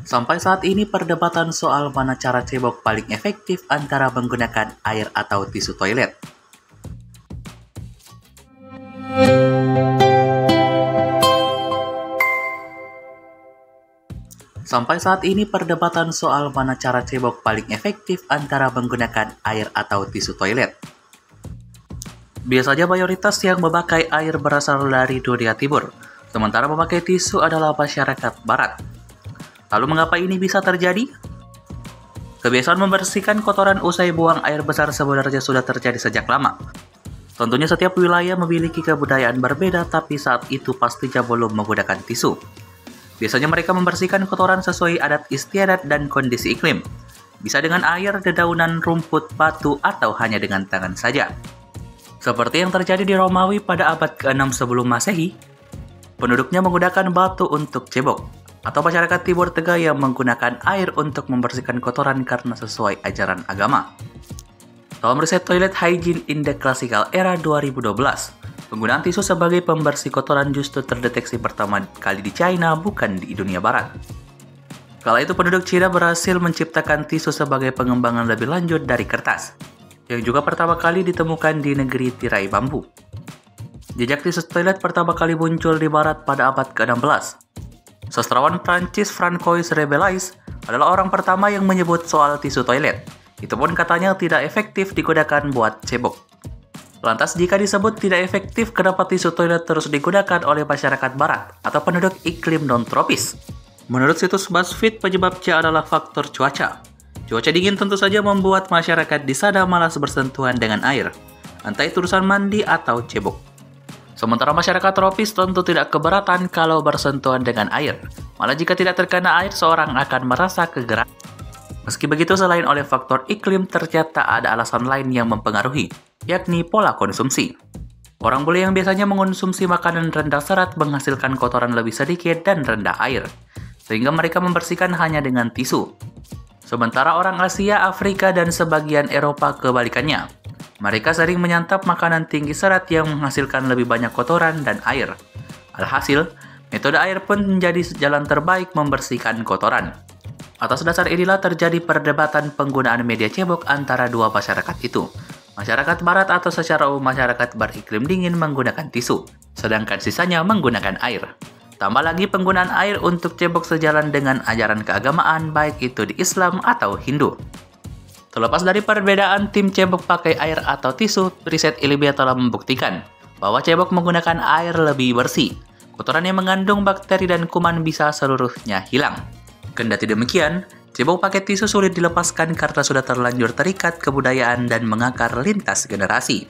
Sampai saat ini perdebatan soal mana cara cebok paling efektif antara menggunakan air atau tisu toilet. Sampai saat ini perdebatan soal mana cara cebok paling efektif antara menggunakan air atau tisu toilet. Biasanya mayoritas yang memakai air berasal dari dunia timur, sementara memakai tisu adalah masyarakat barat. Lalu mengapa ini bisa terjadi? Kebiasaan membersihkan kotoran usai buang air besar sebenarnya sudah terjadi sejak lama. Tentunya setiap wilayah memiliki kebudayaan berbeda, tapi saat itu pastinya belum menggunakan tisu. Biasanya mereka membersihkan kotoran sesuai adat istiadat dan kondisi iklim. Bisa dengan air, dedaunan, rumput, batu, atau hanya dengan tangan saja. Seperti yang terjadi di Romawi pada abad ke-6 sebelum Masehi, penduduknya menggunakan batu untuk cebok, atau masyarakat Timur Tengah yang menggunakan air untuk membersihkan kotoran karena sesuai ajaran agama. Dalam riset Toilet Hygiene in the Classical Era 2012, penggunaan tisu sebagai pembersih kotoran justru terdeteksi pertama kali di China, bukan di dunia barat. Kala itu penduduk Cina berhasil menciptakan tisu sebagai pengembangan lebih lanjut dari kertas, yang juga pertama kali ditemukan di negeri tirai bambu. Jejak tisu toilet pertama kali muncul di barat pada abad ke-16. Sastrawan Prancis Francois Rabelais adalah orang pertama yang menyebut soal tisu toilet. Itu pun katanya tidak efektif digunakan buat cebok. Lantas jika disebut tidak efektif, kenapa tisu toilet terus digunakan oleh masyarakat barat atau penduduk iklim non-tropis? Menurut situs BuzzFeed, penyebabnya adalah faktor cuaca. Cuaca dingin tentu saja membuat masyarakat di sana malas bersentuhan dengan air, entah itu urusan mandi atau cebok. Sementara masyarakat tropis tentu tidak keberatan kalau bersentuhan dengan air. Malah jika tidak terkena air, seorang akan merasa kegerahan. Meski begitu, selain oleh faktor iklim, ternyata ada alasan lain yang mempengaruhi, yakni pola konsumsi. Orang bule yang biasanya mengonsumsi makanan rendah serat menghasilkan kotoran lebih sedikit dan rendah air, sehingga mereka membersihkan hanya dengan tisu. Sementara orang Asia, Afrika, dan sebagian Eropa kebalikannya. Mereka sering menyantap makanan tinggi serat yang menghasilkan lebih banyak kotoran dan air. Alhasil, metode air pun menjadi jalan terbaik membersihkan kotoran. Atas dasar inilah terjadi perdebatan penggunaan media cebok antara dua masyarakat itu. Masyarakat barat atau secara umum masyarakat beriklim dingin menggunakan tisu, sedangkan sisanya menggunakan air. Tambah lagi penggunaan air untuk cebok sejalan dengan ajaran keagamaan, baik itu di Islam atau Hindu. Terlepas dari perbedaan tim cebok pakai air atau tisu, riset ilmiah telah membuktikan bahwa cebok menggunakan air lebih bersih. Kotoran yang mengandung bakteri dan kuman bisa seluruhnya hilang. Kendati demikian, cebok pakai tisu sulit dilepaskan karena sudah terlanjur terikat kebudayaan dan mengakar lintas generasi.